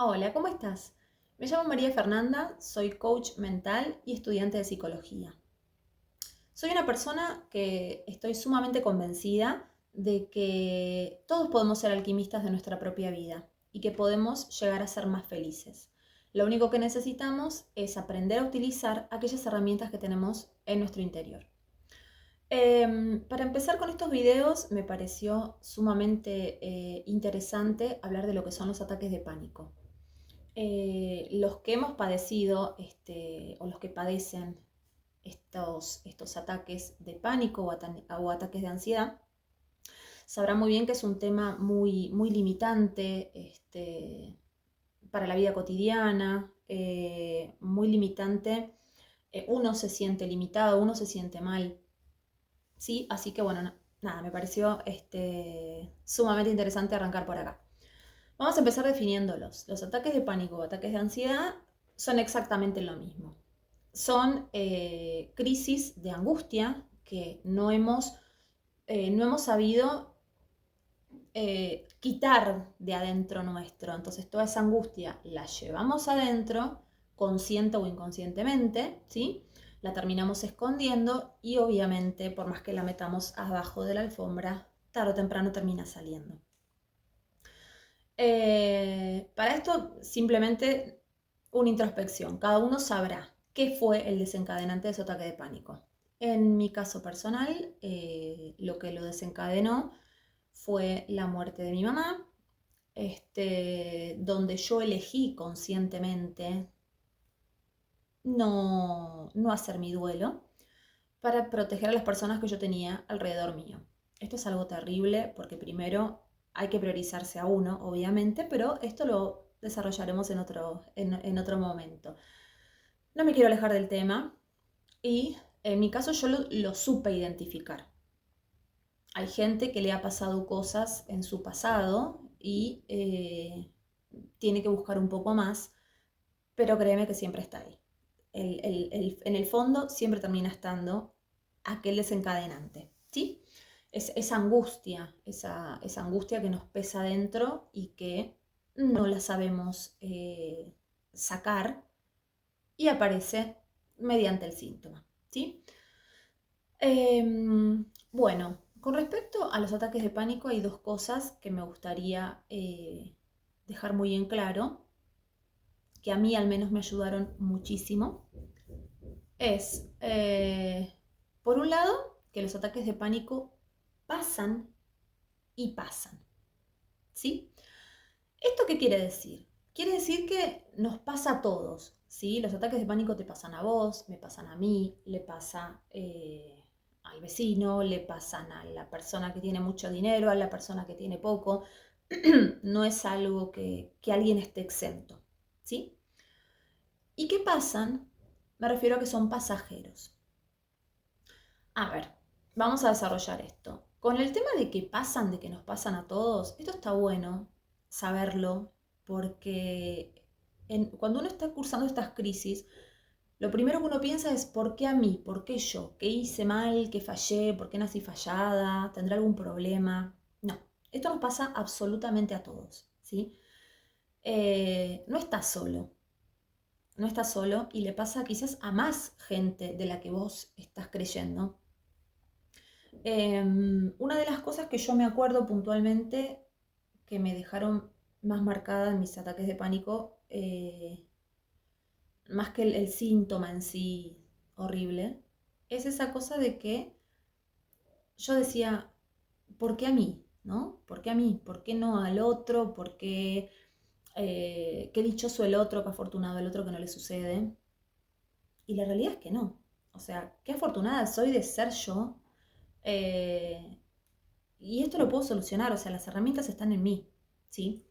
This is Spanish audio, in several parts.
Hola, ¿cómo estás? Me llamo María Fernanda, soy coach mental y estudiante de psicología. Soy una persona que estoy sumamente convencida de que todos podemos ser alquimistas de nuestra propia vida y que podemos llegar a ser más felices. Lo único que necesitamos es aprender a utilizar aquellas herramientas que tenemos en nuestro interior. Para empezar con estos videos, me pareció sumamente interesante hablar de lo que son los ataques de pánico. Los que hemos padecido o los que padecen estos ataques de pánico o ataques de ansiedad sabrán muy bien que es un tema muy limitante para la vida cotidiana, muy limitante. Uno se siente limitado, uno se siente mal, ¿sí? Así que bueno, nada, me pareció sumamente interesante arrancar por acá. Vamos a empezar definiéndolos. Los ataques de pánico o ataques de ansiedad son exactamente lo mismo. Son crisis de angustia que no hemos sabido quitar de adentro nuestro. Entonces toda esa angustia la llevamos adentro, consciente o inconscientemente, ¿sí? La terminamos escondiendo y obviamente por más que la metamos abajo de la alfombra, tarde o temprano termina saliendo. Para esto, simplemente una introspección. Cada uno sabrá qué fue el desencadenante de su ataque de pánico. En mi caso personal, lo que lo desencadenó fue la muerte de mi mamá, donde yo elegí conscientemente no hacer mi duelo para proteger a las personas que yo tenía alrededor mío. Esto es algo terrible porque primero hay que priorizarse a uno, obviamente, pero esto lo desarrollaremos en otro momento. No me quiero alejar del tema y en mi caso yo lo supe identificar. Hay gente que le ha pasado cosas en su pasado y tiene que buscar un poco más, pero créeme que siempre está ahí. En el fondo siempre termina estando aquel desencadenante, ¿sí? Esa angustia, esa angustia que nos pesa dentro y que no la sabemos sacar y aparece mediante el síntoma, ¿sí? Bueno, con respecto a los ataques de pánico hay dos cosas que me gustaría dejar muy en claro, que a mí al menos me ayudaron muchísimo. Es, por un lado, que los ataques de pánico pasan y pasan, ¿sí? ¿Esto qué quiere decir? Quiere decir que nos pasa a todos, ¿sí? Los ataques de pánico te pasan a vos, me pasan a mí, le pasa al vecino, le pasan a la persona que tiene mucho dinero, a la persona que tiene poco. No es algo que alguien esté exento, ¿sí? ¿Y qué pasan? Me refiero a que son pasajeros. A ver, vamos a desarrollar esto. Con el tema de que pasan, de que nos pasan a todos, esto está bueno saberlo porque cuando uno está cursando estas crisis, lo primero que uno piensa es ¿por qué a mí? ¿Por qué yo? ¿Qué hice mal? ¿Qué fallé? ¿Por qué nací fallada? ¿Tendré algún problema? No, esto nos pasa absolutamente a todos, ¿sí? No estás solo, no estás solo y le pasa quizás a más gente de la que vos estás creyendo. Una de las cosas que yo me acuerdo puntualmente que me dejaron más marcada en mis ataques de pánico, más que el síntoma en sí horrible, es esa cosa de que yo decía, ¿por qué a mí? ¿No? ¿Por qué a mí? ¿Por qué no al otro? ¿Por qué dichoso el otro, qué afortunado el otro que no le sucede? Y la realidad es que no. O sea, qué afortunada soy de ser yo. eh, Y esto lo puedo solucionar, o sea, las herramientas están en mí, ¿sí?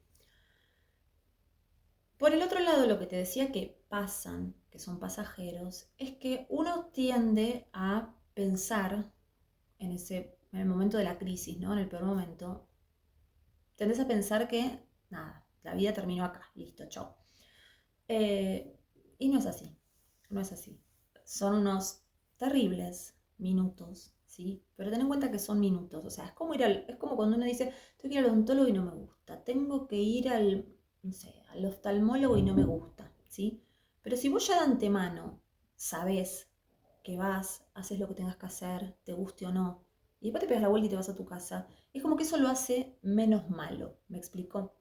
Por el otro lado, lo que te decía que pasan, que son pasajeros, es que uno tiende a pensar en el momento de la crisis, ¿no? En el peor momento, tendes a pensar que, nada, la vida terminó acá, listo, chao. Eh, y no es así, no es así. Son unos terribles minutos, ¿sí? Pero ten en cuenta que son minutos, o sea, es como cuando uno dice, tengo que ir al odontólogo y no me gusta, tengo que ir no sé, al oftalmólogo y no me gusta, ¿sí? Pero si vos ya de antemano sabés que vas, haces lo que tengas que hacer, te guste o no, y después te pegas la vuelta y te vas a tu casa, es como que eso lo hace menos malo, ¿me explico?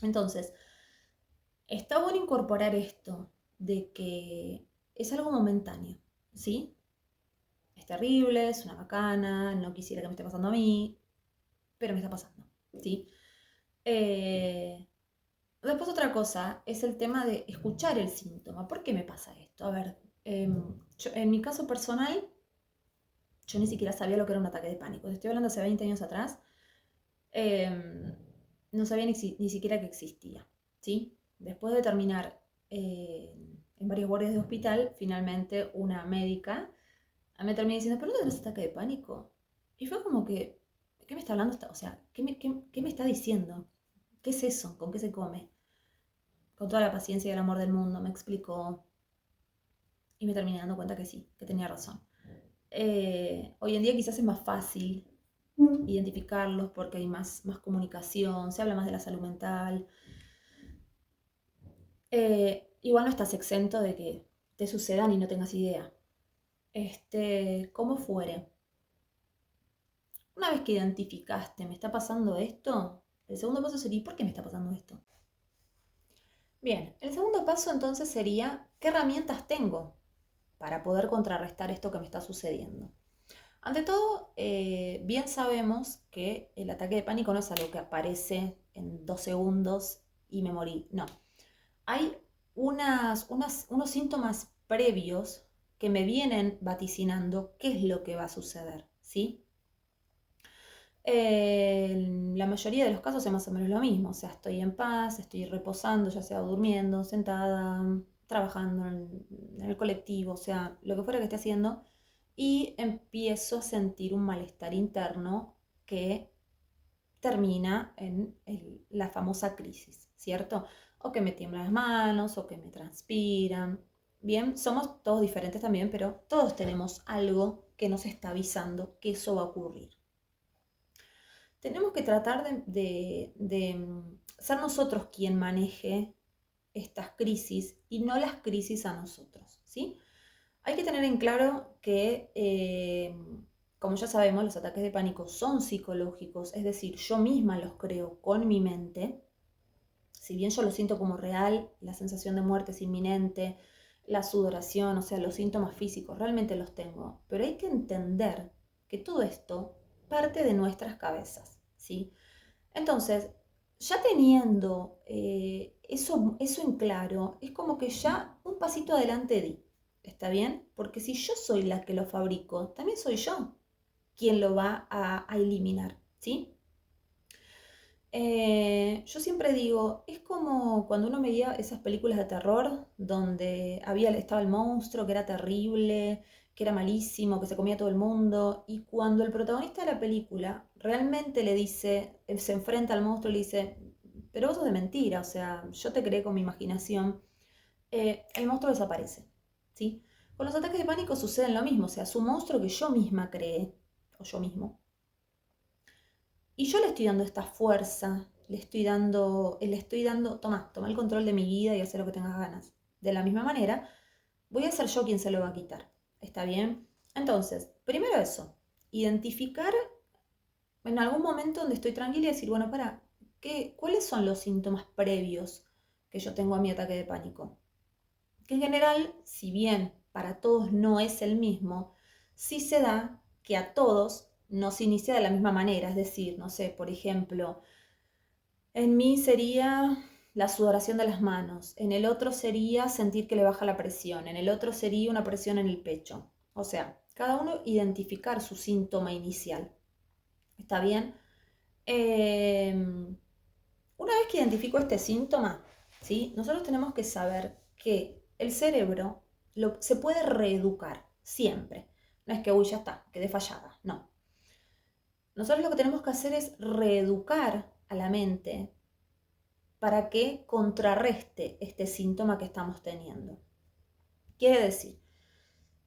Entonces, está bueno incorporar esto de que es algo momentáneo, ¿sí? Es terrible, es una bacana, no quisiera que me esté pasando a mí, pero me está pasando, ¿sí? Eh, Después otra cosa es el tema de escuchar el síntoma. ¿Por qué me pasa esto? A ver, en mi caso personal, yo ni siquiera sabía lo que era un ataque de pánico. Estoy hablando hace 20 años atrás. eh, no sabía ni siquiera que existía, ¿sí? Después de terminar en varios guardias de hospital, finalmente una médica me terminó diciendo, ¿pero no tenés ataque de pánico? Y fue como que, ¿qué me está hablando? O sea, ¿qué me está diciendo? ¿Qué es eso? ¿Con qué se come? Con toda la paciencia y el amor del mundo me explicó y me terminé dando cuenta que sí, que tenía razón. Hoy en día quizás es más fácil identificarlos porque hay más comunicación, se habla más de la salud mental. Igual no estás exento de que te sucedan y no tengas idea. Como fuere. Una vez que identificaste, me está pasando esto, el segundo paso sería, ¿por qué me está pasando esto? Bien, el segundo paso entonces sería, ¿qué herramientas tengo para poder contrarrestar esto que me está sucediendo? Ante todo, bien sabemos que el ataque de pánico no es algo que aparece en 2 segundos y me morí. No. Hay unos síntomas previos que me vienen vaticinando qué es lo que va a suceder, ¿sí? La mayoría de los casos es más o menos lo mismo, o sea, estoy en paz, estoy reposando, ya sea durmiendo, sentada, trabajando en el colectivo, o sea, lo que fuera que esté haciendo, y empiezo a sentir un malestar interno que termina en la famosa crisis, ¿cierto? O que me tiemblan las manos, o que me transpiran. Bien, somos todos diferentes también, pero todos tenemos algo que nos está avisando que eso va a ocurrir. Tenemos que tratar de ser nosotros quien maneje estas crisis y no las crisis a nosotros, ¿sí? Hay que tener en claro que, como ya sabemos, los ataques de pánico son psicológicos, es decir, yo misma los creo con mi mente. Si bien yo lo siento como real, la sensación de muerte es inminente, la sudoración, o sea, los síntomas físicos, realmente los tengo. Pero hay que entender que todo esto parte de nuestras cabezas, ¿sí? Entonces, ya teniendo eso en claro, es como que ya un pasito adelante di, ¿está bien? Porque si yo soy la que lo fabrico, también soy yo quien lo va a eliminar, ¿sí? Yo siempre digo, es como cuando uno veía esas películas de terror donde estaba el monstruo que era terrible, que era malísimo, que se comía a todo el mundo, y cuando el protagonista de la película realmente le dice, se enfrenta al monstruo y le dice, pero vos sos de mentira, o sea, yo te creé con mi imaginación, el monstruo desaparece, ¿sí? Con los ataques de pánico sucede lo mismo, o sea, es un monstruo que yo misma creé, o yo mismo, y yo le estoy dando esta fuerza, toma el control de mi vida y haz lo que tengas ganas. De la misma manera, voy a ser yo quien se lo va a quitar. ¿Está bien? Entonces, primero eso, identificar en algún momento donde estoy tranquila y decir, bueno, ¿cuáles son los síntomas previos que yo tengo a mi ataque de pánico? Que en general, si bien para todos no es el mismo, sí se da que a todos nos inicia de la misma manera, es decir, no sé, por ejemplo, en mí sería la sudoración de las manos, en el otro sería sentir que le baja la presión, en el otro sería una presión en el pecho. O sea, cada uno identificar su síntoma inicial. ¿Está bien? Una vez que identifico este síntoma, ¿sí? Nosotros tenemos que saber que el cerebro se puede reeducar siempre. No es que, uy, ya está, quedé fallada. No. Nosotros lo que tenemos que hacer es reeducar a la mente para que contrarreste este síntoma que estamos teniendo. Quiere decir,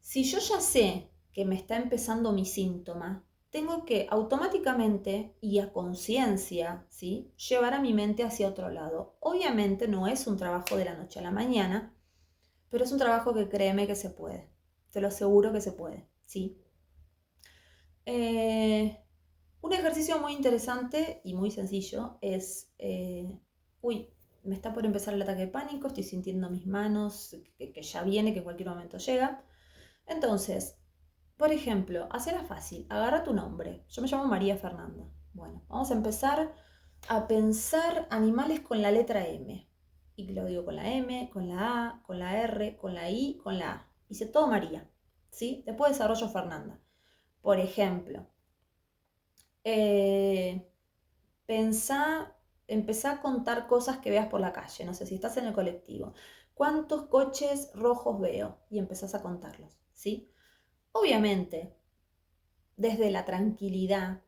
si yo ya sé que me está empezando mi síntoma, tengo que automáticamente y a conciencia, ¿sí?, llevar a mi mente hacia otro lado. Obviamente no es un trabajo de la noche a la mañana, pero es un trabajo que créeme que se puede. Te lo aseguro que se puede, ¿sí? Eh, un ejercicio muy interesante y muy sencillo es, uy, me está por empezar el ataque de pánico, estoy sintiendo mis manos, que ya viene, que en cualquier momento llega. Entonces, por ejemplo, hacerla fácil, agarra tu nombre. Yo me llamo María Fernanda. Bueno, vamos a empezar a pensar animales con la letra M. Y lo digo con la M, con la A, con la R, con la I, con la A. Hice todo María, ¿sí? Después desarrollo Fernanda. Por ejemplo, eh, empezá a contar cosas que veas por la calle. No sé, si estás en el colectivo. ¿Cuántos coches rojos veo? Y empezás a contarlos, ¿sí? Obviamente, desde la tranquilidad,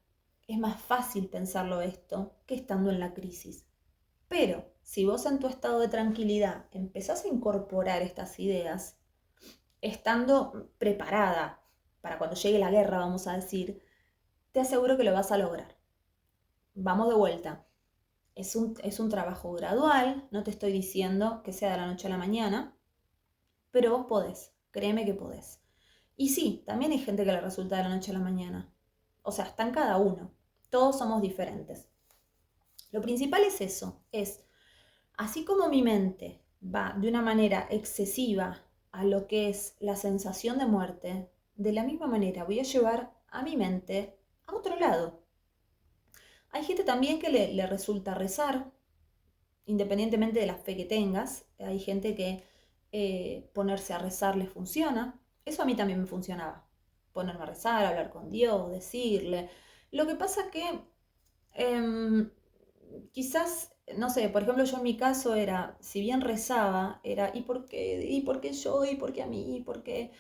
es más fácil pensarlo esto que estando en la crisis. Pero si vos en tu estado de tranquilidad empezás a incorporar estas ideas, estando preparada para cuando llegue la guerra, vamos a decir, te aseguro que lo vas a lograr. Vamos de vuelta. Es un trabajo gradual, no te estoy diciendo que sea de la noche a la mañana, pero vos podés, créeme que podés. Y sí, también hay gente que le resulta de la noche a la mañana. O sea, está en cada uno. Todos somos diferentes. Lo principal es eso, es, así como mi mente va de una manera excesiva a lo que es la sensación de muerte, de la misma manera voy a llevar a mi mente a otro lado. Hay gente también que le resulta rezar, independientemente de la fe que tengas. Hay gente que ponerse a rezar les funciona. Eso a mí también me funcionaba. Ponerme a rezar, hablar con Dios, decirle. Lo que pasa que quizás, no sé, por ejemplo, yo en mi caso era, si bien rezaba, era ¿y por qué? ¿Y por qué yo? ¿Y por qué a mí? ¿Y por qué?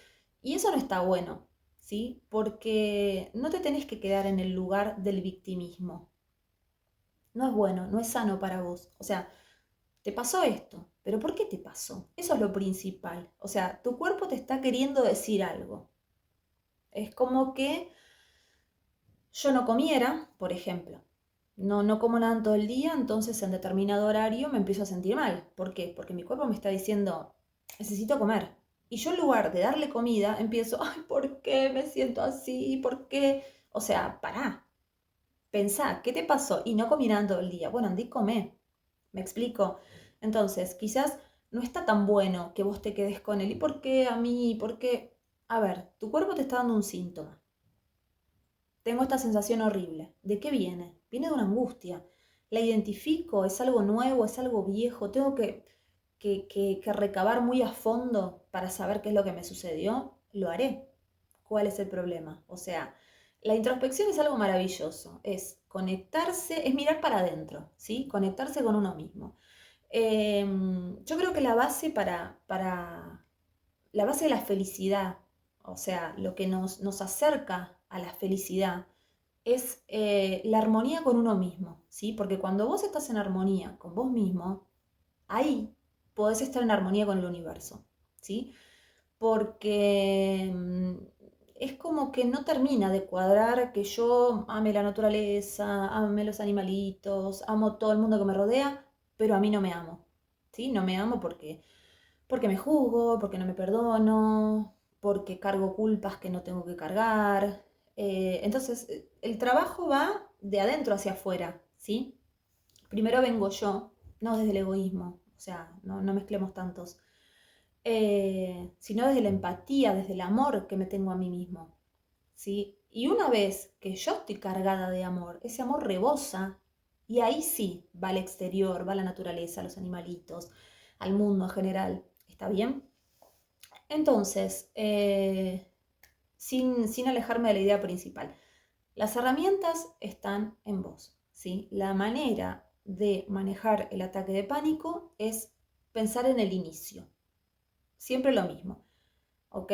Y eso no está bueno, ¿sí? Porque no te tenés que quedar en el lugar del victimismo. No es bueno, no es sano para vos. O sea, te pasó esto, pero ¿por qué te pasó? Eso es lo principal. O sea, tu cuerpo te está queriendo decir algo. Es como que yo no comiera, por ejemplo. No como nada en todo el día, entonces en determinado horario me empiezo a sentir mal. ¿Por qué? Porque mi cuerpo me está diciendo, necesito comer. Y yo en lugar de darle comida, empiezo, ay, ¿por qué me siento así? ¿Por qué? O sea, pará, pensá, ¿qué te pasó? Y no comí nada en todo el día. Bueno, andí y comé. ¿Me explico? Entonces, quizás no está tan bueno que vos te quedes con él. ¿Y por qué a mí? ¿Por qué? A ver, tu cuerpo te está dando un síntoma. Tengo esta sensación horrible. ¿De qué viene? Viene de una angustia. La identifico, es algo nuevo, es algo viejo. Tengo que recabar muy a fondo para saber qué es lo que me sucedió. Lo haré. ¿Cuál es el problema? O sea, la introspección es algo maravilloso. Es conectarse, es mirar para adentro, ¿sí? Conectarse con uno mismo. Yo creo que la base la base de la felicidad, o sea, lo que nos acerca a la felicidad es la armonía con uno mismo, ¿sí? Porque cuando vos estás en armonía con vos mismo, ahí podés estar en armonía con el universo, ¿sí? Porque es como que no termina de cuadrar que yo ame la naturaleza, ame los animalitos, amo todo el mundo que me rodea, pero a mí no me amo, ¿sí? No me amo porque me juzgo, porque no me perdono, porque cargo culpas que no tengo que cargar. Entonces, el trabajo va de adentro hacia afuera, ¿sí? Primero vengo yo, no desde el egoísmo, o sea, no mezclemos tantos, sino desde la empatía, desde el amor que me tengo a mí mismo, ¿sí? Y una vez que yo estoy cargada de amor, ese amor rebosa y ahí sí va al exterior, va a la naturaleza, a los animalitos, al mundo en general. ¿Está bien? Entonces, sin alejarme de la idea principal, las herramientas están en vos, ¿sí? La manera de manejar el ataque de pánico es pensar en el inicio. Siempre lo mismo, ¿ok?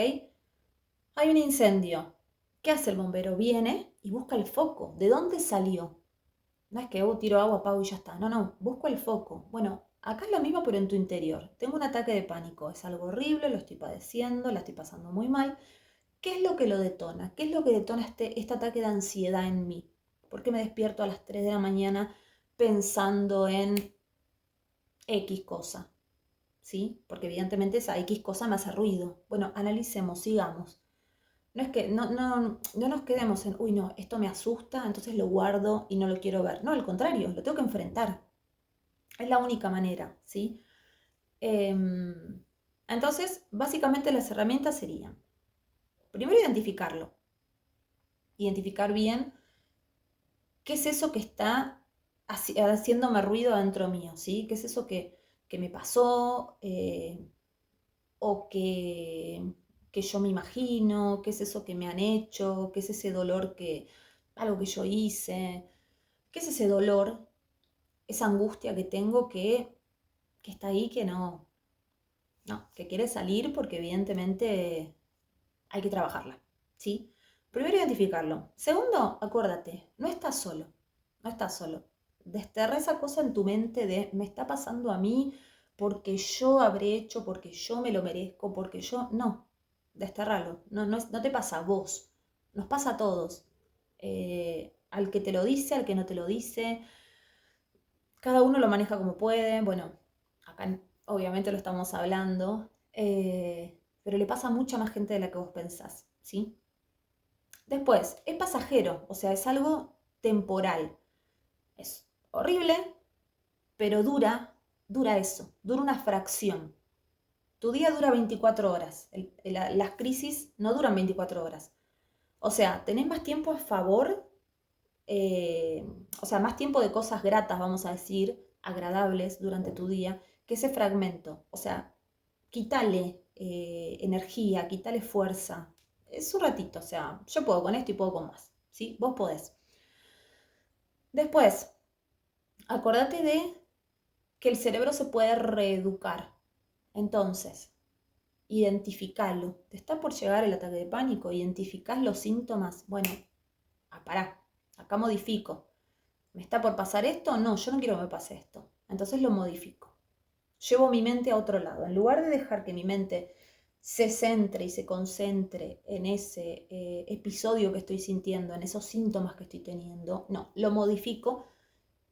Hay un incendio. ¿Qué hace el bombero? Viene y busca el foco. ¿De dónde salió? No es que tiro agua, apago y ya está. No, busco el foco. Bueno, acá es lo mismo, pero en tu interior. Tengo un ataque de pánico. Es algo horrible, lo estoy padeciendo, la estoy pasando muy mal. ¿Qué es lo que lo detona? ¿Qué es lo que detona este ataque de ansiedad en mí? ¿Por qué me despierto a las 3 de la mañana pensando en X cosa? ¿Sí? Porque evidentemente esa X cosa me hace ruido. Bueno, analicemos, sigamos. No es que no nos quedemos en, uy, no, esto me asusta, entonces lo guardo y no lo quiero ver. No, al contrario, lo tengo que enfrentar. Es la única manera, ¿sí? Entonces, básicamente las herramientas serían, primero identificarlo, identificar bien qué es eso que está haciéndome ruido adentro mío, ¿sí? ¿Qué es eso que me pasó o que yo me imagino? ¿Qué es eso que me han hecho? ¿Qué es ese dolor algo que yo hice? ¿Qué es ese dolor, esa angustia que tengo que está ahí, que no, que quiere salir porque evidentemente hay que trabajarla, ¿sí? Primero identificarlo. Segundo, acuérdate, no estás solo, no estás solo. Desterra esa cosa en tu mente de me está pasando a mí porque yo habré hecho, porque yo me lo merezco, porque yo... No, desterralo. No te pasa a vos, nos pasa a todos. Al que te lo dice, al que no te lo dice, cada uno lo maneja como puede. Bueno, acá obviamente lo estamos hablando, pero le pasa a mucha más gente de la que vos pensás, ¿sí? Después, es pasajero, o sea, es algo temporal. Es horrible, pero dura eso, dura una fracción. Tu día dura 24 horas, las crisis no duran 24 horas. O sea, tenés más tiempo a favor, eh, o sea, más tiempo de cosas gratas, vamos a decir, agradables durante tu día, que ese fragmento. O sea, quítale energía, quítale fuerza. Es un ratito, o sea, yo puedo con esto y puedo con más, ¿sí? Vos podés. Después, acordate de que el cerebro se puede reeducar. Entonces, identificalo. Te está por llegar el ataque de pánico, identificás los síntomas. Bueno, pará, acá modifico. ¿Me está por pasar esto? No, yo no quiero que me pase esto. Entonces lo modifico. Llevo mi mente a otro lado. En lugar de dejar que mi mente se centre y se concentre en ese episodio que estoy sintiendo, en esos síntomas que estoy teniendo, no, lo modifico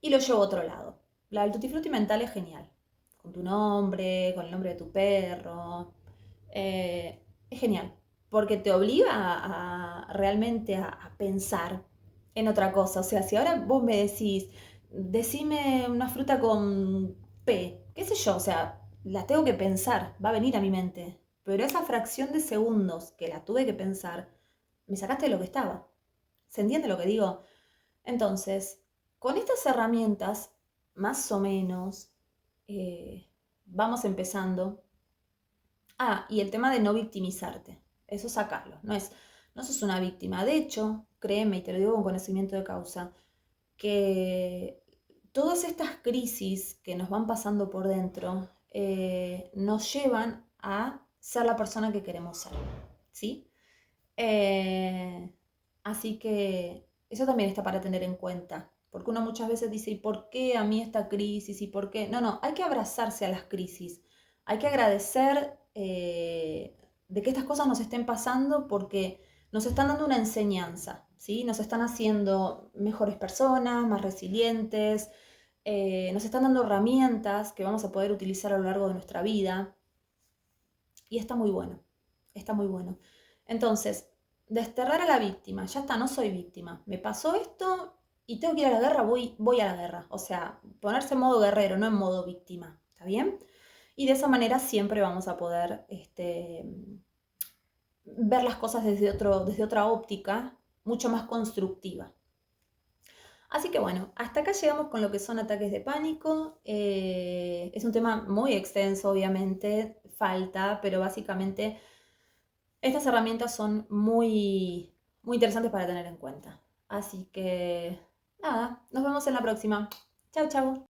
y lo llevo a otro lado. La del tutti frutti mental es genial. Con tu nombre, con el nombre de tu perro. Es genial. Porque te obliga realmente a pensar en otra cosa. O sea, si ahora vos me decís, decime una fruta con P, qué sé yo, o sea, la tengo que pensar, va a venir a mi mente. Pero esa fracción de segundos que la tuve que pensar, me sacaste de lo que estaba. ¿Se entiende lo que digo? Entonces, con estas herramientas, más o menos, vamos empezando. Y el tema de no victimizarte, eso sacarlo, no sos una víctima. De hecho, créeme, y te lo digo con conocimiento de causa, que todas estas crisis que nos van pasando por dentro nos llevan a ser la persona que queremos ser, ¿sí? Eh, Así que eso también está para tener en cuenta, porque uno muchas veces dice, ¿y por qué a mí esta crisis? ¿Y por qué? No, hay que abrazarse a las crisis, hay que agradecer de que estas cosas nos estén pasando porque nos están dando una enseñanza, ¿sí? Nos están haciendo mejores personas, más resilientes, nos están dando herramientas que vamos a poder utilizar a lo largo de nuestra vida y está muy bueno, está muy bueno. Entonces, desterrar a la víctima, ya está, no soy víctima, me pasó esto y tengo que ir a la guerra, voy a la guerra. O sea, ponerse en modo guerrero, no en modo víctima, ¿está bien? Y de esa manera siempre vamos a poder ver las cosas desde otra óptica, mucho más constructiva. Así que bueno, hasta acá llegamos con lo que son ataques de pánico. Es un tema muy extenso, obviamente, falta, pero básicamente estas herramientas son muy interesantes para tener en cuenta. Así que nada, nos vemos en la próxima. Chau, chau.